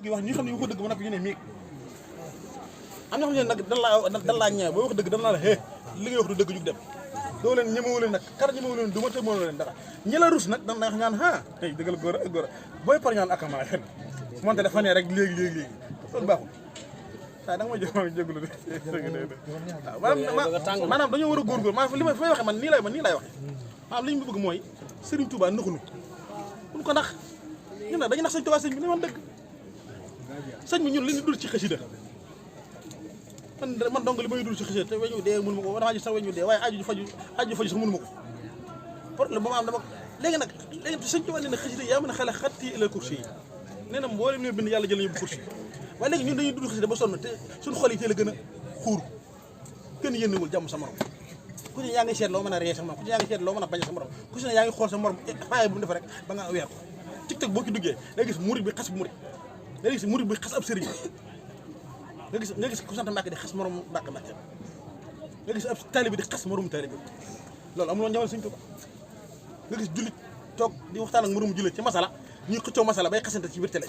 gi wax ñi xam ne yu ko dëgg ba noppi ñu ne miig am na xam ne nag dan laa ñëw boo wax dëgg dan naa la li ngay wax du dëgg jug dem doo leen ñemewu leen nag kar ñemewu leen du ma te mënoo leen dara ñi la rus nag dan na ñaan tey dëggal góor ak góor booy par ñaan akama fen moonte dafa ne rek léegi loolu baaxul waaw da nga ma jox ma jégalu de waaw maanaam dañoo war a góorgóor maanaam li ma fay waxee man nii lay waxee maanaam li ñu bëgg mooy Serigne Touba naxunu buñ ko nax ñun nag dañu nax Serigne Touba sëñ bi ni man dëgg sëñ bi ñun li ñu dul ci xasida man donc li may dul ci xasida te weñu dee mënu ma ko damaa gis sax weñu dee waaye aju faju sax mënu ma ko problème ba ma am dama léegi nag Serigne Touba nee na xasida yaa mën a xale xatti ila kursi yi nee na mboolem li bind yàlla jël nañu bu kursi waaye léegi ñun dañuy dund xasida ba sonn te suñu xol yi teel a gën a xuur kenn yénnewul jàmm sa morom ku ci yaa ngi seet loo mën a ree sa morom ku ci yaa ngi seet loo mën a bañ sa morom ku ci ne yaa ngi xool sa morom faaye bu mu defa rek ba nga weer ko TikTok boo ci duggee day gis murid bi xas bu murid day gis murid bi xas ab sëriñ nga gis ku sant Mbàkke di xas morom Mbàkke nga gis ab taalibe di xas morom taalibe loolu amul woon jamono Sëriñ Tuubaa nga gis jullit toog di waxtaan ak morom jullit ci masala ñuy xëccoo masala bay xasante ci biir télé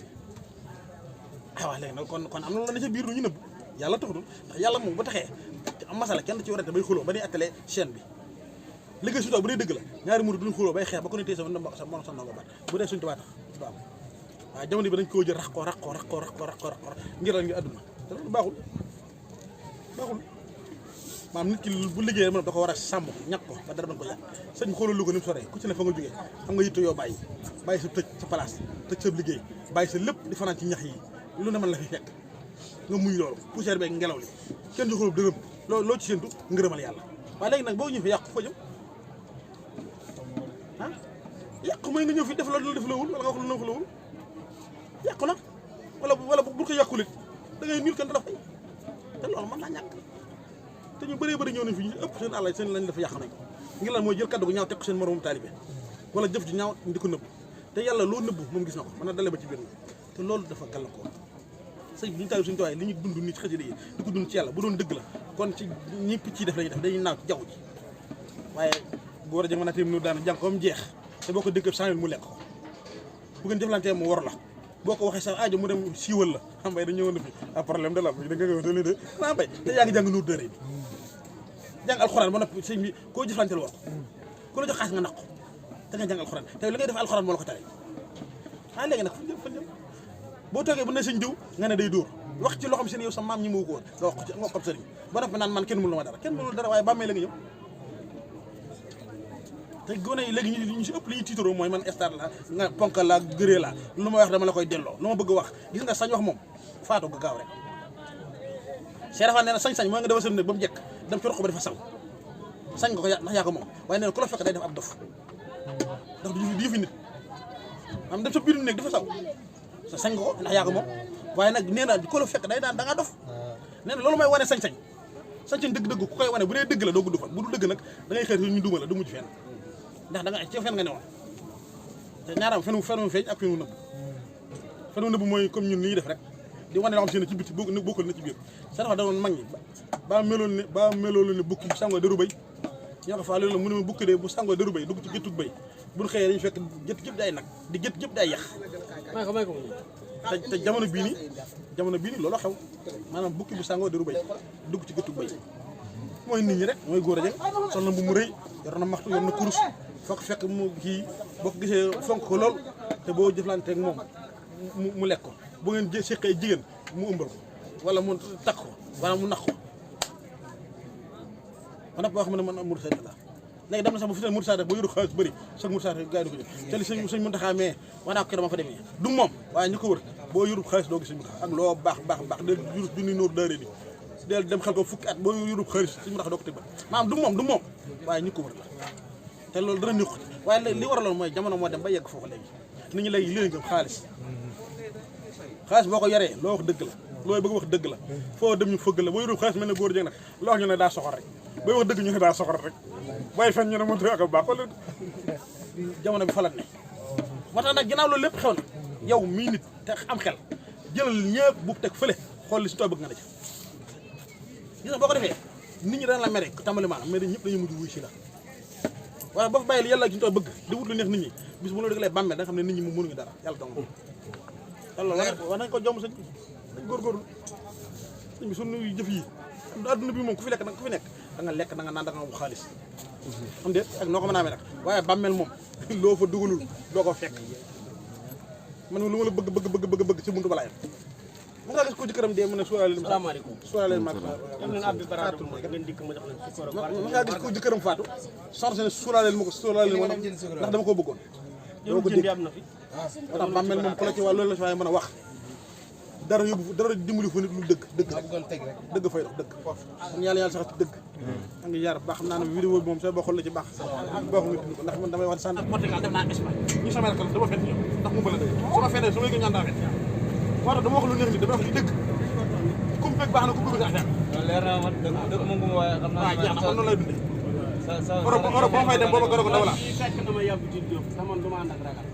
waaw léegi nag kon am na lu la ne ca biir lu ñu nëbb yàlla taxutul ndax yàlla moom ba taxee am masala kenn ci warante bay xuloo ba ñuy attale chaîne bi liggéey suñu bu dee dëgg la ñaari murid duñ xuloo bay xeex ba ko ne tey sa moom sa ndongo baat bu dee Sëriñ Tuubaa tax du am waaw jamono bi dañ koo jël rax ko ngir la ngir àdduna te loolu baaxul maanaam nit ki bu liggéeyee mën da ko war a sàmm ñàkk ko ba dara bañ ko yàq sëñ bi xoolal lu ko ni mu soree ku ci ne fa nga jógee xam nga yitte yoo bàyyi sa tëj sa place tëj sa liggéey bàyyi sa lépp di fanaan ci ñax yi lu ne mën la fi fekk nga muñ loolu poussière beeg ngelaw li kenn joxul dërëm loo ci séntu ngërëmal yàlla waaye léegi nag boo ñëw fi yàqu fa jëm yàqu mooy nga ñëw fi def la def lawul wala nga wax lu na lawul yàqu na wala bu ko yàqulit da ngay niil kenn da fay te loolu mën naa ñàkk te ñu bëree bëri ñëw nañ fi ñu ëpp seen àll seen lañ dafa yàq nañ ko ngir lan mooy jël kaddu gu ñaaw teg ko seen moromu taalibe wala jëf ji ñaaw di ko nëbb te yàlla loo nëbb moom gis na ko mën na dale ba ci biir te loolu dafa gàllankoor sëñ bi ñu taal suñu tawaay li ñu dund nii ci xasida yi di ko dund ci yàlla bu doon dëgg la kon ci ñi picc yi def lañuy def dañuy naaw ci jaww ji waaye góor a jëng mën a téem nu daan jàng ko mu jeex te boo ko dëgg 100 000 mu lekk ko bu ngeen jëflantee mu war la boo ko waxee sax aajo mu dem siiwal la xam bay dañ ñëwoon na fi problème de la da nga koy de naa bay te yaa ngi jàng nuur dëre bi jàng alxuraan ba noppi sëñ bi koo jëflanteel war ko ku la jox xaalis nga naq ko te nga jàng alxuraan te li ngay def alxuraan moo la ko tere waaye léegi nag fan jëm boo toogee bu ne sëñ diw nga ne day dóor wax ci loo xam seen yow sa maam ñi ma ko woon nga wax ko ci nga ko sëriñ ba noppi naan man kenn mënul ma dara waaye bàmmee la nga ñëw te gone yi léegi ñu si ëpp li ñuy tiitaroo mooy man star la nga ponkal la gëree la lu ma wax dama la koy delloo lu ma bëgg wax gis nga sañ wax moom faatu ga gaaw rek Cheikh Rafal nee na sañ-sañ mooy nga defal seen néeg ba mu jekk dem ci roq ba dafa saw sañ nga ko ndax yaa ko moom waaye nee na ku la fekk day def ab dof ndax du yëfi nit am dem sa biir néeg dafa saw sa sañ nga ko ndax yaa ko moom waaye nag nee na ku la fekk day daan da ngaa dof nee na loolu mooy wane sañ-sañ dëgg-dëgg ku koy wane bu dee dëgg la doo gudd fan bu du dëgg nag da ngay xëy ñu duma la du mujj fenn ndax da nga ci fen nga ne woon te ñaaram fen mu feeñ ak fen mu nëbb mooy comme ñun ni ñuy def rek di wane loo xam si ne ci biti bokkul na ci biir sa dafa danoon mag ñi ba meloon ne bukki bu sangoo dëru bay ñoo ko faa loolu la mu ne ma bukki de bu sangoo dëru bay dugg ci géttug bay buñ xëyee dañu fekk gétt gépp day nag di gétt gépp day yax te jamono bii nii loolu xew maanaam bukki bu sangoo dëru bay dugg ci géttug bay mooy nit ñi rek mooy góor a jëng sol na bu mu rëy yor na maxtu yor na kurus foog fekk mu kii boo ko gisee fonk ko lool te boo jëflanteeg moom mu lekk ko bu ngeen seqee jigéen mu ëmbal ko wala mu takk ko wala mu nax ko ma nag boo xam ne man Mourou Sadikh la léegi dem na sax bu fi ne Mourou Sadikh boo yoru xaalis bëri sax Mourou Sadikh gars yi du ko jël te li sëñ Mountakha mais wanaa ko dama fa demee du moom waaye ñu ko wër boo yoru xaalis doo gis sëñ Mountakha ak loo baax del jurus du ni nóor daare ni del dem xel ko fukki at boo yoru xaalis sëñ Mountakha doo ko teg ba maanaam du moom waaye ñu ko wër la te loolu dana ñuq waaye li war a loolu mooy jamono moo dem ba yegg foofu léegi nit ñi léegi léegi xaalis boo ko yoree loo wax dëgg la looy bëgg wax dëgg la foo dem ñu fëgg la boo yorul xaalis mel ne góor jëng nag loo wax ñu ne daa soxor rek booy wax dëgg ñu ne daa soxor rek booy fen ñu ne mënut ak a baax wala jamono bi fa la ne moo tax nag ginnaaw loolu lépp xew na yow mii nit te am xel jëlal ñëpp bu teg fële xool li si too bëgg nga ne ci gis nga boo ko defee nit ñi daan la mere tàmbali maanaam mais ñëpp dañuy mujj wuy si la waaye boo fa bàyyi li yàlla gi ñu too bëgg di wut lu neex nit ñi bis bu loolu dëgg lay bàmmee da nga xam ne nit ñi mu mënuñu dara yàlla dong war nañ ko jom sëñ dañ góorgóorlu sëñ bi sunu jëf yi adduna bi moom ku fi lekk nag ku fi nekk da nga lekk da nga naan da nga am xaalis xam déet ak noo ko mën a amee nag waaye bàmmeel moom loo fa dugalul doo ko fekk man lu ma la bëgg ci buntu balaa yem mu nga gis ko jëkkëram dee mu ne suuraale ma nga gis ko jëkkëram faatu changé ne suuraale ma ko ndax dama koo bëggoon dama ko dégg moo tax bàmmeel moom ku la ci waa loolu la ci waaye mën a wax dara yóbbu dara dimbali fa nit lu dëgg fay dox dëgg kon yàlla sax ci dëgg a ngi jaar baax xam naa ne vidéo bi moom sooy boo xool la ci baax baax nga dund ko ndax man damay wax sant Portugal def naa Espagne ñu sama rakal dama fen ñoom ndax mu bëla su ma fenee su ma yëg ñaan daa fen moo tax dama wax lu neex ni dama wax li dëgg kum fekk baax na ku bëgg affaire leer na ma dëgg mu ngi waaye xam naa jeex na man noonu lay dundee Europe boo fay dem booba gërëm ndaw la fekk na ma yàbbu ci Diop sax man du ma ànd ak ragal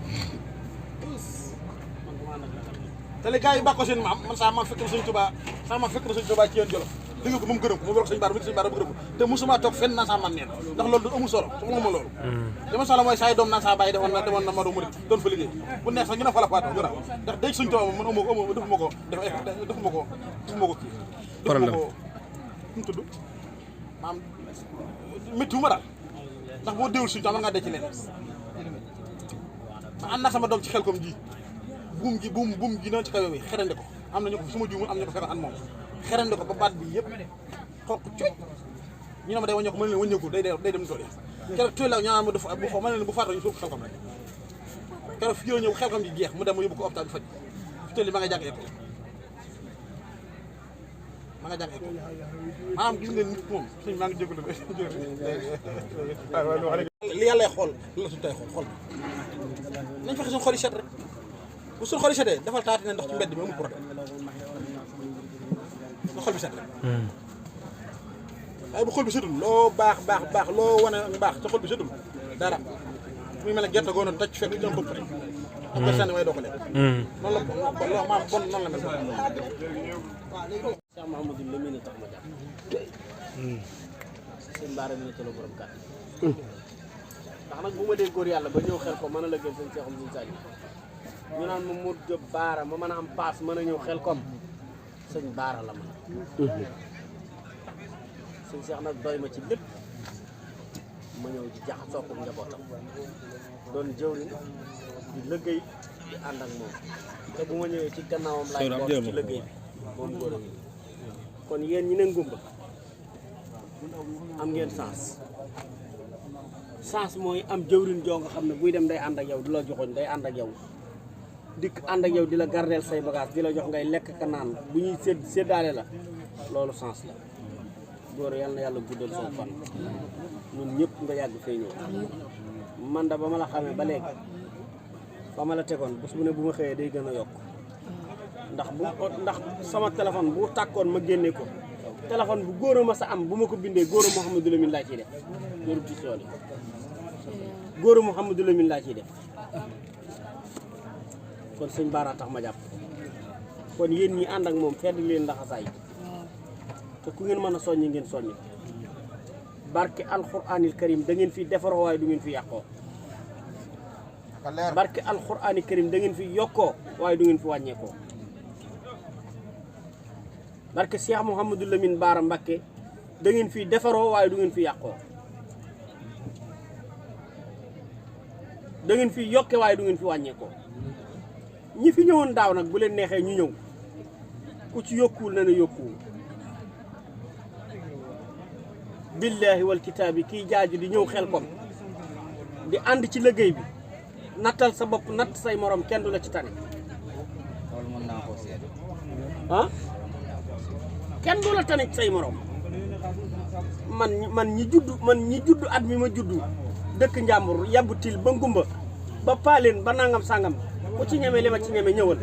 te li gars yi bàkkoo seen maam man saa maam fekk na sëñ Tuubaa ci yéen Jolof dégg ko moom gërëm ko moom wax sëñ Bara sëñ Bara gërëm ko te musuma toog fenn naan saa maam neen ndax loolu du amul solo soxla ma loolu dama soxla mooy saa yi doom naan saa bàyyi demoon na Mado Murid doon fa liggéey bu neex sax ñu ne fa la faatu gën a ndax day sëñ Tuubaa man defuma ko kii mu tudd maam métti wu ma daal ndax boo déwul sëñ Tuubaa man ngaa dee ci leneen ma ànd naa sama doom ci xel comme ji buum gi noonu ci kaw bi xerande ko am nañu ko suma juumul am nañu ko fekk an moom xerande ko ba baat bi yëpp xonq cuuj ñu ne ma day wàññeeku ma ne leen wàññeeku day dem tool yi keroog tuuti la ñaan ma def bu xaw ma ne leen bu faatoo ñu suuf xelkom rek keroog fi ñëw xelkom ji jeex mu dem ma yóbbu ko hôpital bi faj fi tool yi ma nga jàng école maanaam gis nga nit moom sëñ maa ngi jégalu li yàlla xool la su tay xool nañ fexe suñu xol yi set rek bu suñu xol yi setee defal taati ne ndox ci mbedd mi amul problème na xol bi set rek waaye bu xol bi setul loo baax loo wane baax sa xol bi setul dara muy mel ne gerte goo noonu toj fekk ci am bëpp rek ak nga sànni waaye doo ko lekk noonu la maam bon noonu la mel Cheikh Mouhamadou Lamine tax ma jàpp sëñ Bara mi ne tolo borom kàtt ndax nag bu ma dee góor yàlla ba ñëw xel ko mën a lëggéey sëñ Cheikh Oumou Sall ñu naan ma Modou Diop Bara ma mën a am paas mën a ñëw xel kom sëñ Bara la ma sëñ Cheikh nag doy ma ci lépp ma ñëw di jaxasoo ko njabootam doon jëwriñ di liggéey di ànd ak moom te bu ma ñëwee ci gannaawam laay boot ci liggéey bi moom góor kon yéen ñi ne ngumba am ngeen sens mooy am jëwriñ joo nga xam ne buy dem day ànd ak yow di la joxoñ day ànd ak yow dikk ànd ak yow di la gardeel say bagage di la jox ngay lekk ka naan bu ñuy séddaale la loolu sens la góor yal na yàlla guddal soo fan ñun ñëpp nga yàgg fee ñëw man da ba ma la xamee ba léegi fa ma la tegoon bés bu ne bu ma xëyee day gën a yokk ndax sama téléphone bu tàkkoon ma génne ko téléphone bu góor a ma sa am bu ma ko bindee góor a Mouhamadou Lamine laa ciy def góoru ci sool yi góor a Mouhamadou Lamine laa ciy def kon sëñ Bara tax ma jàpp kon yéen ñi ànd ak moom fedd leen ndaxasaay te ku ngeen mën a soññi ngeen soññi barke alxuraanil karim da ngeen fi defaroo waaye du ngeen fi yàqoo barke alxuraanil karim da ngeen fi yokkoo waaye du ngeen fi wàññeekoo barke Cheikh Mouhamadou Lamine Bara Mbacké da ngeen fi defaroo waaye du ngeen fi yàqoo da ngeen fi yokke waaye du ngeen fi wàññeekoo ñi fi ñëwoon daaw nag bu leen neexee ñu ñëw ku ci yokkuwul na ne yokkuwul billaahi wal kitaabi kii jaaju di ñëw Xelkom di ànd ci liggéey bi nattal sa bopp natt say morom kenn du la ci tane loolu mën naa ko seet ah kenn du la tane ci say morom man ñi juddu at mi ma juddu dëkk njàmbur yabbu til ba ngumba ba paaleen ba nangam sangam ku ci ñeme li ma ci ñeme ñëwal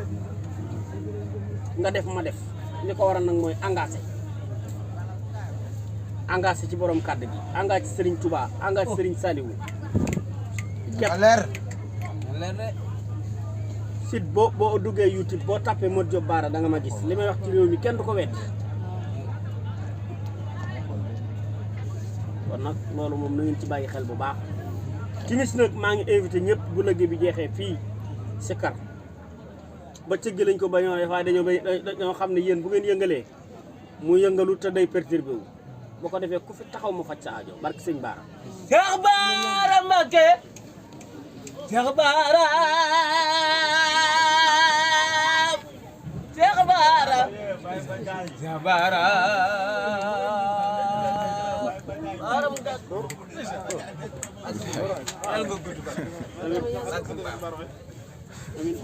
nga def ma def li ko waral nag mooy engagé ci borom kàddu gi engagé ci Serigne Touba engagé ci Serigne Saliou leer site boo duggee YouTube boo tapé Modou Diop Bara da nga ma gis li may wax ci réew mi kenn du ko wet kon nag loolu moom na ngeen ci bàyyi xel bu baax timis nag maa ngi invité ñëpp bu liggéey bi jeexee fii Sikar ba cëgg lañ ko bañoo def waaye dañoo xam ne yéen bu ngeen yëngalee mu yëngalu te day perturbé wu boo ko defee ku fi taxaw ma faj sa aajo barke sëñ Baara. Cheikh Bara Mbacké Cheikh Bara Cheikh Bara Cheikh Bara Amiin